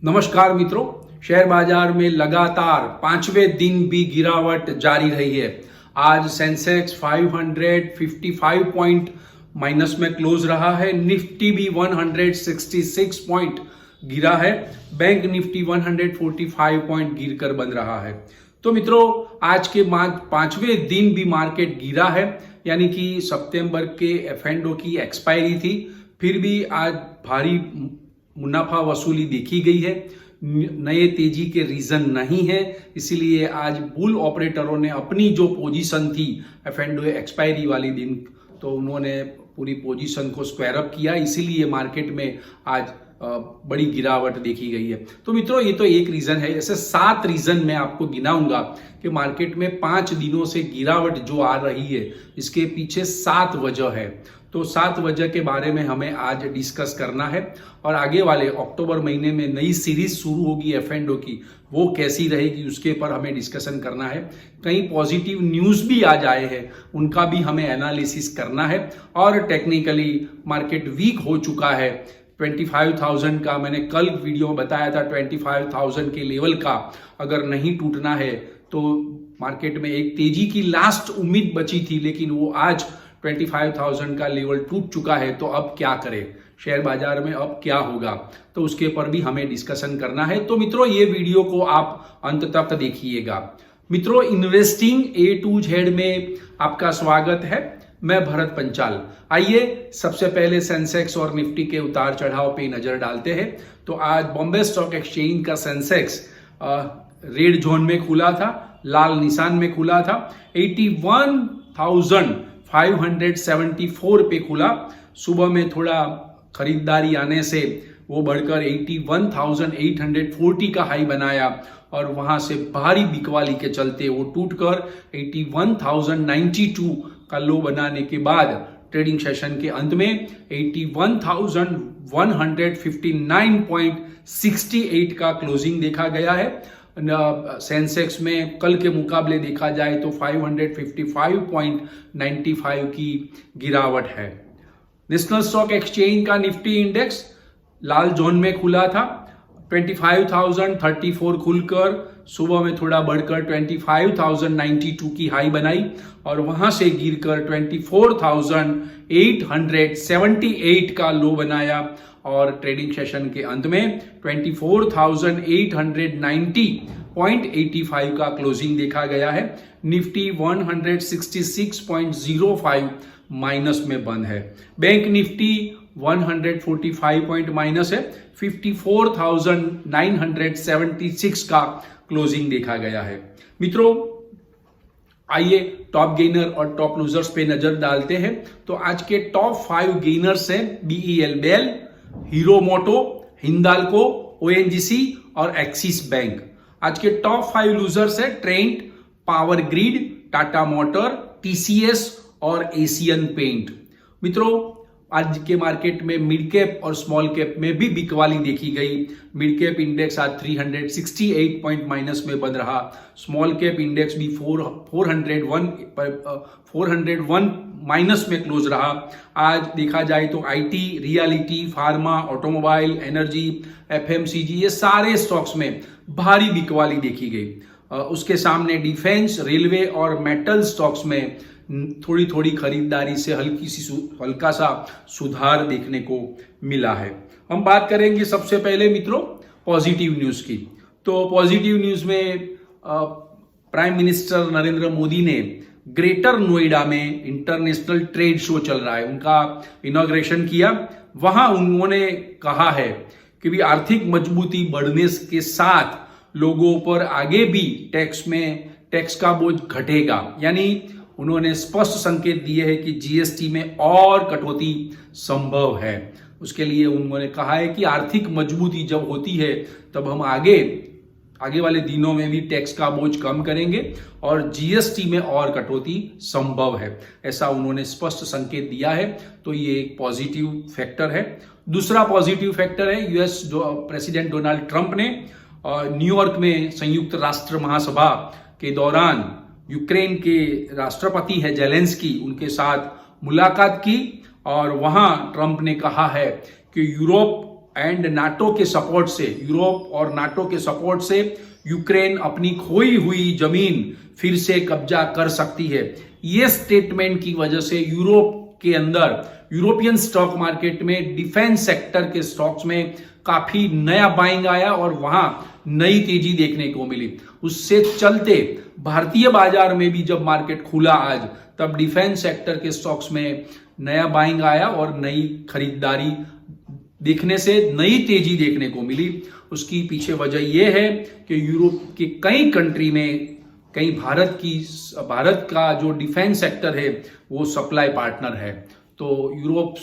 नमस्कार मित्रों, शेयर बाजार में लगातार पांचवें दिन भी गिरावट जारी रही है। आज सेंसेक्स 555 पॉइंट माइनस में क्लोज रहा है। निफ्टी भी 166 पॉइंट गिरा है। बैंक निफ्टी 145 पॉइंट गिर कर बंद रहा है। तो मित्रों, आज के पांचवें दिन भी मार्केट गिरा है, यानी कि सितंबर के एफ&ओ की एक्सपायरी थी, फिर भी आज भारी मुनाफा वसूली देखी गई है। नए तेजी के रीजन नहीं है, इसीलिए आज बुल ऑपरेटरों ने अपनी जो पोजीशन थी एफ&ओ एक्सपायरी वाली दिन, तो उन्होंने पूरी पोजीशन को स्क्वायर अप किया, इसीलिए मार्केट में आज बड़ी गिरावट देखी गई है। तो मित्रों, ये तो एक रीजन है। ऐसे 7 रीजन मैं आपको गिनाऊंगा कि मार्केट में 5 दिनों से गिरावट जो आ रही है, इसके पीछे 7 वजह है। तो 7 वजह के बारे में हमें आज डिस्कस करना है, और आगे वाले अक्टूबर महीने में नई सीरीज शुरू होगी एफ&ओ की, वो कैसी रहेगी उसके पर हमें डिस्कशन करना है। कई पॉजिटिव न्यूज भी आज आए हैं, उनका भी हमें एनालिसिस करना है। और टेक्निकली मार्केट वीक हो चुका है। 25,000 का मैंने कल वीडियो में बताया था, 25,000 के लेवल का अगर नहीं टूटना है तो मार्केट में एक तेजी की लास्ट उम्मीद बची थी, लेकिन वो आज 25,000 का लेवल टूट चुका है। तो अब क्या करें, शेयर बाजार में अब क्या होगा, तो उसके पर भी हमें डिस्कशन करना है। तो मित्रों, ये वीडियो को आप अंत तक देखिएगा। मित्रों, इन्वेस्टिंग A to Z में आपका स्वागत है। मैं भरत पंचाल। आइए सबसे पहले सेंसेक्स और निफ्टी के उतार चढ़ाव पे नजर डालते हैं। तो आज बॉम्बे स्टॉक एक्सचेंज का सेंसेक्स रेड जोन में खुला था, लाल निशान में खुला था। 81,574 पे खुला। सुबह में थोड़ा खरीदारी आने से वो बढ़कर 81,840 का हाई बनाया, और वहां से भारी बिकवाली के चलते वो टूटकर 81,092 का लो बनाने के बाद ट्रेडिंग सेशन के अंत में 81,159.68 का क्लोजिंग देखा गया है। सेंसेक्स में कल के मुकाबले देखा जाए तो 555.95 की गिरावट है। नेशनल स्टॉक एक्सचेंज का निफ्टी इंडेक्स लाल जोन में खुला था। 25,034 खुलकर सुबह में थोड़ा बढ़कर 25,092 की हाई बनाई, और वहां से गिरकर 24,878 का लो बनाया, और ट्रेडिंग सेशन के अंत में 24,890.85 का क्लोजिंग देखा गया है। निफ्टी 166.05 माइनस में बंद है। बैंक निफ्टी 145 पॉइंट माइनस है। 54,976 का क्लोजिंग देखा गया है। मित्रों, आइए टॉप गेनर और टॉप लूजर्स पे नजर डालते हैं। तो आज के टॉप 5 गेनर्स हैं BEL बेल, हीरो मोटो, हिंदाल्को, ONGC और एक्सिस बैंक। आज के टॉप 5 लूजर्स है Trent, power grid, Tata motor, TCS और एशियन पेंट। मित्रों, आज के मार्केट में मिड कैप और स्मॉल कैप में भी बिकवाली देखी गई। मिड कैप इंडेक्स आज 368 पॉइंट माइनस में बंद रहा। स्मॉल कैप इंडेक्स भी 401 माइनस में क्लोज रहा। आज देखा जाए तो IT, reality, pharma, automobile, energy, FMCG, ये सारे स्टॉक्स में भारी बिकवाली देखी गई। उसके सामने डिफेंस, रेलवे और मेटल स्टॉक्स में थोड़ी थोड़ी खरीदारी से हल्का सा सुधार देखने को मिला है। हम बात करेंगे सबसे पहले मित्रों पॉजिटिव न्यूज की। तो पॉजिटिव न्यूज में प्राइम मिनिस्टर नरेंद्र मोदी ने ग्रेटर नोएडा में इंटरनेशनल ट्रेड शो चल रहा है, उनका इनॉग्रेशन किया। वहां उन्होंने कहा है कि भी आर्थिक मजबूती बढ़ने के साथ लोगों पर आगे भी टैक्स का बोझ घटेगा। यानी उन्होंने स्पष्ट संकेत दिए हैं कि GST में और कटौती संभव है। उसके लिए उन्होंने कहा है कि आर्थिक मजबूती जब होती है तब हम आगे वाले दिनों में भी टैक्स का बोझ कम करेंगे और GST में और कटौती संभव है, ऐसा उन्होंने स्पष्ट संकेत दिया है। तो ये एक पॉजिटिव फैक्टर है। दूसरा पॉजिटिव फैक्टर है US प्रेसिडेंट डोनाल्ड ट्रंप ने न्यूयॉर्क में संयुक्त राष्ट्र महासभा के दौरान यूक्रेन के राष्ट्रपति है जेलेंस्की, उनके साथ मुलाकात की, और वहां ट्रंप ने कहा है कि यूरोप एंड नाटो के सपोर्ट से, यूरोप और नाटो के सपोर्ट से यूक्रेन अपनी खोई हुई जमीन फिर से कब्जा कर सकती है। ये स्टेटमेंट की वजह से यूरोप के अंदर, यूरोपियन स्टॉक मार्केट में डिफेंस सेक्टर के स्टॉक्स में काफी नया बाइंग आया और वहां नई तेजी देखने को मिली। उससे चलते भारतीय बाजार में भी जब मार्केट खुला आज, तब डिफेंस सेक्टर के स्टॉक्स में नया बाइंग आया और नई खरीदारी देखने से नई तेजी देखने को मिली। उसकी पीछे वजह यह है कि यूरोप के कई कंट्री में, कई भारत का जो डिफेंस सेक्टर है वो सप्लाई पार्टनर है, तो यूरोप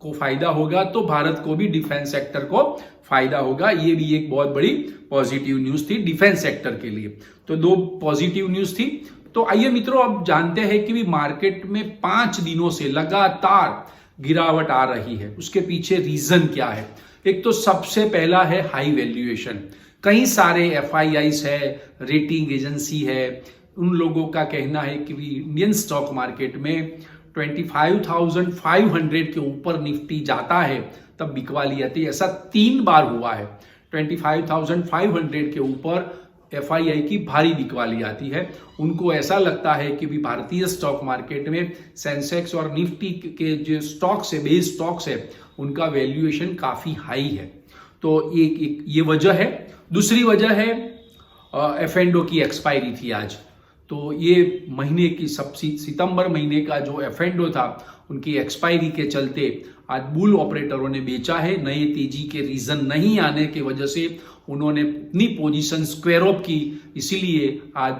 को फायदा होगा तो भारत को भी डिफेंस सेक्टर को फायदा होगा। ये भी एक बहुत बड़ी पॉजिटिव न्यूज थी डिफेंस सेक्टर के लिए। तो दो पॉजिटिव न्यूज थी। तो आइए मित्रों, अब जानते हैं कि भी मार्केट में 5 दिनों से लगातार गिरावट आ रही है, उसके पीछे रीजन क्या है। एक तो सबसे पहला है हाई वैल्यूएशन। कई सारे एफआईआईस है, रेटिंग एजेंसी है, उन लोगों का कहना है कि इंडियन स्टॉक मार्केट में 25,500 के ऊपर निफ्टी जाता है तब बिकवाली आती है। ऐसा 3 बार हुआ है। 25,500 के ऊपर एफआईआई की भारी बिकवाली आती है। उनको ऐसा लगता है कि भी भारतीय स्टॉक मार्केट में सेंसेक्स और निफ्टी के जो स्टॉक्स है, बेस स्टॉक्स है, उनका वैल्यूएशन काफी हाई है। तो एक ये वजह है। दूसरी वजह है F&O की एक्सपायरी थी आज। तो ये महीने की सितंबर महीने का जो F&O था, उनकी एक्सपायरी के चलते आज बुल ऑपरेटरों ने बेचा है। नए तेजी के रीजन नहीं आने की वजह से उन्होंने अपनी पोजीशन स्क्वायर ऑफ की, इसीलिए आज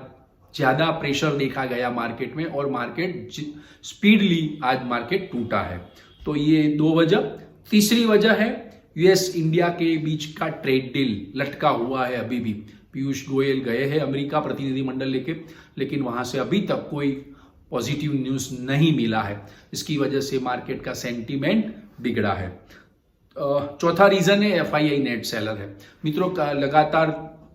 ज्यादा प्रेशर देखा गया मार्केट में और मार्केट स्पीडली आज मार्केट टूटा है। तो ये 2 वजह। तीसरी वजह है यूएस इंडिया के बीच का ट्रेड डील लटका हुआ है अभी भी। पीयूष गोयल गए हैं अमेरिका प्रतिनिधिमंडल लेके, लेकिन वहां से अभी तक कोई पॉजिटिव न्यूज नहीं मिला है। इसकी वजह से मार्केट का सेंटीमेंट बिगड़ा है। चौथा रीजन है एफआईआई नेट सेलर है। मित्रों, लगातार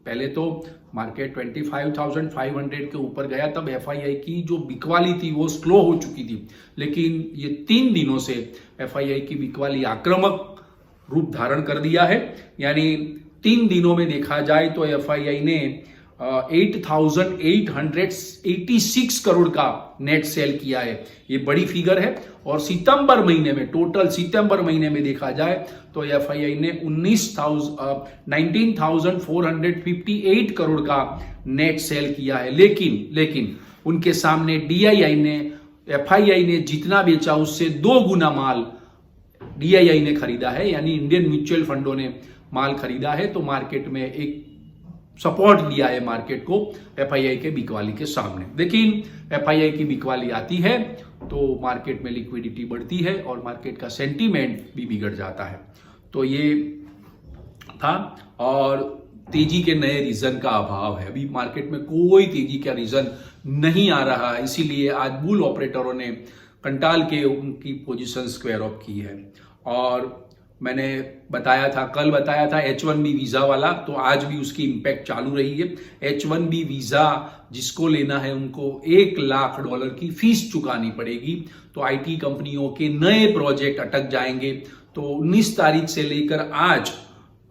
पहले तो मार्केट 25,500 के ऊपर गया, तब एफआईआई की जो बिकवाली थी वो स्लो हो चुकी थी, लेकिन ये 3 दिनों से एफआईआई की बिकवाली आक्रामक रूप धारण कर दिया है। यानी 3 दिनों में देखा जाए तो एफआईआई ने 8,886 करोड़ का नेट सेल किया है। ये बड़ी फिगर है। और सितंबर महीने में, टोटल सितंबर महीने में देखा जाए तो एफआईआई ने 19,458 करोड़ का नेट सेल किया है। लेकिन उनके सामने डीआईआई ने, एफआईआई ने जितना बेचा उससे 2 गुना माल डीआईआई ने खरीदा है, यानी इंडियन म्यूचुअल फंडों ने माल खरीदा है। तो मार्केट में एक सपोर्ट दिया है मार्केट को एफआईआई के बिकवाली के सामने। लेकिन एफआईआई की बिकवाली आती है तो मार्केट में लिक्विडिटी बढ़ती है और मार्केट का सेंटीमेंट भी बिगड़ जाता है। तो ये था। और तेजी के नए रीजन का अभाव है। अभी मार्केट में कोई तेजी का रीजन नहीं आ रहा है, इसीलिए आज बुल ऑपरेटरों ने कंटाल के उनकी पोजीशन स्क्वायर ऑफ की है। और मैंने कल बताया था H1B वीजा वाला, तो आज भी उसकी इंपैक्ट चालू रही है। H1B वीजा जिसको लेना है उनको $1 लाख की फीस चुकानी पड़ेगी। तो आईटी कंपनियों के नए प्रोजेक्ट अटक जाएंगे। तो 19 तारीख से लेकर आज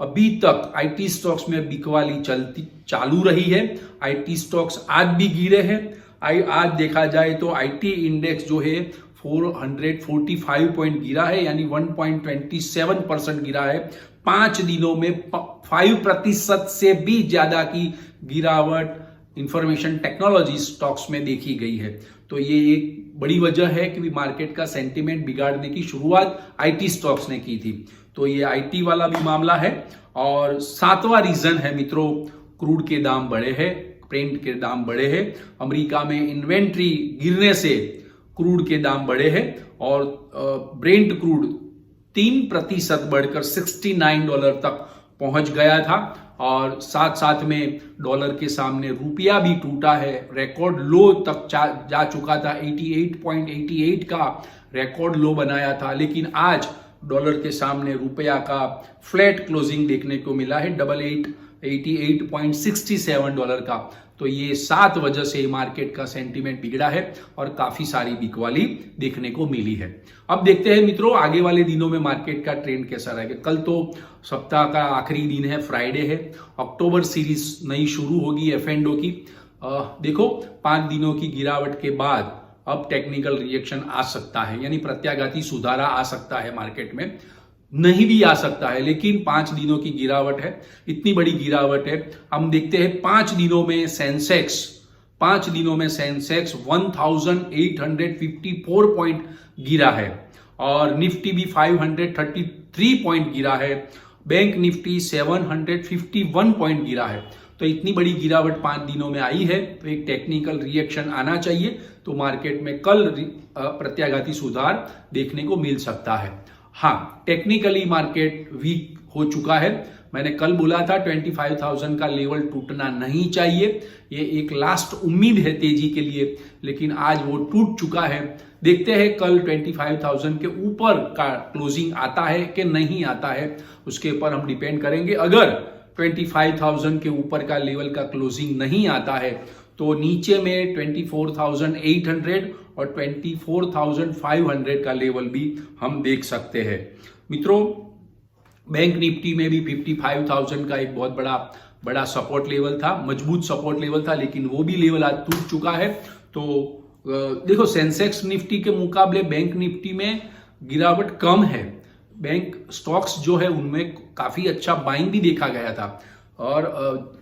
अभी तक आईटी स्टॉक्स में बिकवाली चालू रही है। आईटी स्टॉक्स आज भी गिरे हैं। आज देखा जाए तो आईटी इंडेक्स जो है 445 पॉइंट गिरा है, यानी 1.27% गिरा है। 5 दिनों में 5% से भी ज्यादा की गिरावट इंफॉर्मेशन टेक्नोलॉजी स्टॉक्स में देखी गई है। तो ये एक बड़ी वजह है कि मार्केट का सेंटीमेंट बिगाड़ने की शुरुआत आईटी स्टॉक्स ने की थी। तो ये आईटी वाला भी मामला है। और 7वां रीजन है मित्रों, क्रूड के दाम बढ़े हैं, ब्रेंट के दाम बढ़े हैं। अमेरिका में इन्वेंट्री गिरने से क्रूड के दाम बढ़े हैं और ब्रेंट क्रूड 3% बढ़कर $69 तक पहुंच गया था। और साथ में डॉलर के सामने रुपया भी टूटा है, रिकॉर्ड लो तक जा चुका था। 88.88 का रिकॉर्ड लो बनाया था, लेकिन आज डॉलर के सामने रुपया का फ्लैट क्लोजिंग देखने को मिला है। 88 $88.67 का। तो ये 7 वजह से मार्केट का सेंटीमेंट बिगड़ा है और काफी सारी बिकवाली देखने को मिली है। अब देखते हैं मित्रों आगे वाले दिनों में मार्केट का ट्रेंड कैसा रहेगा। कल तो सप्ताह का आखिरी दिन है, फ्राइडे है, अक्टूबर सीरीज नई शुरू होगी F&O की। देखो 5 दिनों की गिरावट के बाद अब टेक्निकल रिएक्शन आ सकता है, यानी प्रत्याघाती सुधारा आ सकता है मार्केट में, नहीं भी आ सकता है, लेकिन 5 दिनों की गिरावट है, इतनी बड़ी गिरावट है। हम देखते हैं 5 दिनों में सेंसेक्स 1854 पॉइंट गिरा है और निफ्टी भी 533 पॉइंट गिरा है, बैंक निफ्टी 751 पॉइंट गिरा है। तो इतनी बड़ी गिरावट 5 दिनों में आई है, तो एक टेक्निकल रिएक्शन आना चाहिए, तो मार्केट में कल प्रत्याघाती सुधार देखने को मिल सकता है। हाँ, टेक्निकली मार्केट वीक हो चुका है। मैंने कल बोला था 25,000 का लेवल टूटना नहीं चाहिए, ये एक लास्ट उम्मीद है तेजी के लिए, लेकिन आज वो टूट चुका है। देखते हैं कल 25,000 के ऊपर का क्लोजिंग आता है कि नहीं आता है, उसके ऊपर हम डिपेंड करेंगे। अगर 25,000 के ऊपर का लेवल का क्लोजिंग नहीं आता है तो नीचे में 24,800 और 24,500 का लेवल भी हम देख सकते हैं। मित्रों बैंक निफ्टी में भी 55,000 का एक बहुत बड़ा सपोर्ट लेवल था, मजबूत सपोर्ट लेवल था, लेकिन वो भी लेवल आज टूट चुका है। तो देखो सेंसेक्स निफ्टी के मुकाबले बैंक निफ्टी में गिरावट कम है, बैंक स्टॉक्स जो है उनमें काफी अच्छा बाइंग भी देखा गया था और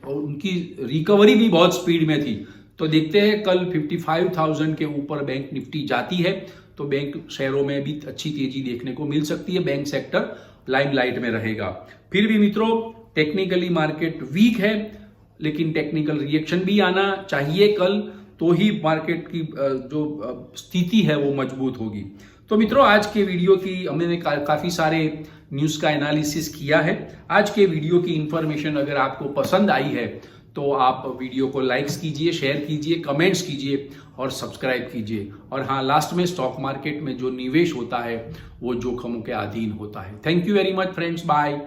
उनकी रिकवरी भी बहुत स्पीड में थी। तो देखते हैं कल 55,000 के ऊपर बैंक निफ्टी जाती है तो बैंक शेयरों में भी अच्छी तेजी देखने को मिल सकती है, बैंक सेक्टर लाइमलाइट में रहेगा। फिर भी मित्रों टेक्निकली मार्केट वीक है, लेकिन टेक्निकल रिएक्शन भी आना चाहिए कल, तो ही मार्केट की जो स्थिति है वो मजबूत होगी। तो मित्रों आज के वीडियो की हमने काफी सारे न्यूज का एनालिसिस किया है। आज के वीडियो की इंफॉर्मेशन अगर आपको पसंद आई है तो आप वीडियो को लाइक्स कीजिए, शेयर कीजिए, कमेंट्स कीजिए और सब्सक्राइब कीजिए। और हाँ, लास्ट में स्टॉक मार्केट में जो निवेश होता है वो जोखिमों के अधीन होता है। Thank you very much friends, bye.